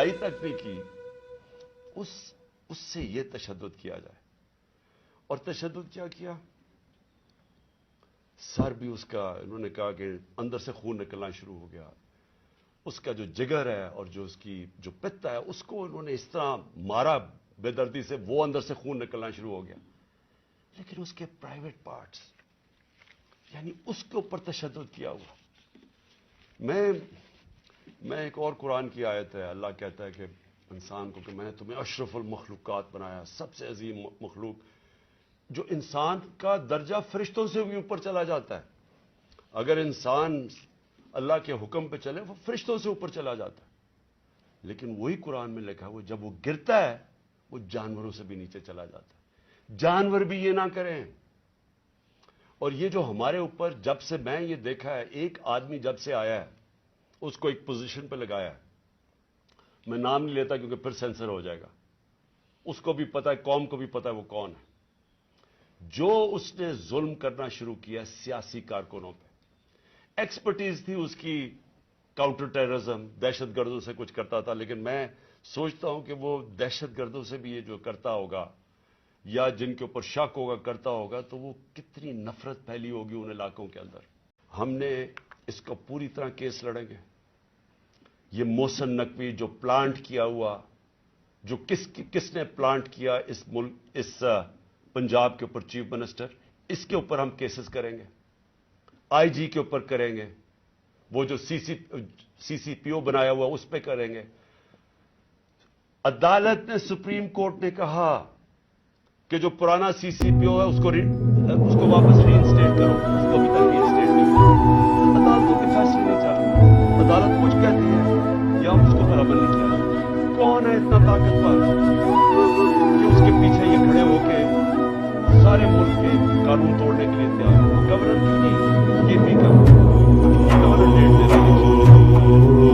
لڑائی تک نہیں کی، اس سے یہ تشدد کیا جائے. اور تشدد کیا کیا؟ سر بھی اس کا، انہوں نے کہا کہ اندر سے خون نکلنا شروع ہو گیا. اس کا جو جگر ہے اور جو اس کی جو پتا ہے، اس کو انہوں نے اس طرح مارا بے دردی سے، وہ اندر سے خون نکلنا شروع ہو گیا. لیکن اس کے پرائیویٹ پارٹس، یعنی اس کے اوپر تشدد کیا ہوا. میں ایک اور قرآن کی آیت ہے، اللہ کہتا ہے کہ انسان کو کہ میں نے تمہیں اشرف المخلوقات بنایا، سب سے عظیم مخلوق، جو انسان کا درجہ فرشتوں سے بھی اوپر چلا جاتا ہے. اگر انسان اللہ کے حکم پہ چلے وہ فرشتوں سے اوپر چلا جاتا ہے. لیکن وہی قرآن میں لکھا وہ جب وہ گرتا ہے وہ جانوروں سے بھی نیچے چلا جاتا ہے. جانور بھی یہ نہ کریں. اور یہ جو ہمارے اوپر جب سے میں یہ دیکھا ہے، ایک آدمی جب سے آیا ہے اس کو ایک پوزیشن پہ لگایا ہے، میں نام نہیں لیتا کیونکہ پھر سینسر ہو جائے گا، اس کو بھی پتا ہے، قوم کو بھی پتا ہے وہ کون ہے. جو اس نے ظلم کرنا شروع کیا سیاسی کارکنوں پہ، ایکسپرٹیز تھی اس کی کاؤنٹر ٹیررزم، دہشت گردوں سے کچھ کرتا تھا. لیکن میں سوچتا ہوں کہ وہ دہشت گردوں سے بھی یہ جو کرتا ہوگا یا جن کے اوپر شک ہوگا کرتا ہوگا، تو وہ کتنی نفرت پھیلی ہوگی ان علاقوں کے اندر. ہم نے اس کو پوری طرح کیس لڑیں گے. یہ محسن نقوی جو پلانٹ کیا ہوا، جو کس نے پلانٹ کیا اس ملک، اس پنجاب کے اوپر چیف منسٹر، اس کے اوپر ہم کیسز کریں گے. آئی جی کے اوپر کریں گے، وہ جو سی سی پی او بنایا ہوا اس پہ کریں گے. عدالت نے، سپریم کورٹ نے کہا کہ جو پرانا سی سی پی او ہے اس کو واپس ری انسٹیٹ کرو. اس کو ابھی تک ری انسٹیٹ نہیں کیا. عدالتوں کے فیصلے نہیں چاہتے. عدالت کچھ کہتی ہے یا اس کو پر عمل نہیں کیا. کون ہے اتنا طاقتور کہ اس کے پیچھے یہ کھڑے ہو کے سارے ملک کے قانون توڑنے کے لیے تیار ہو؟ گورنر کیوں نہیں؟ یہ بھی گورنر ڈیٹ دے رہا ہے.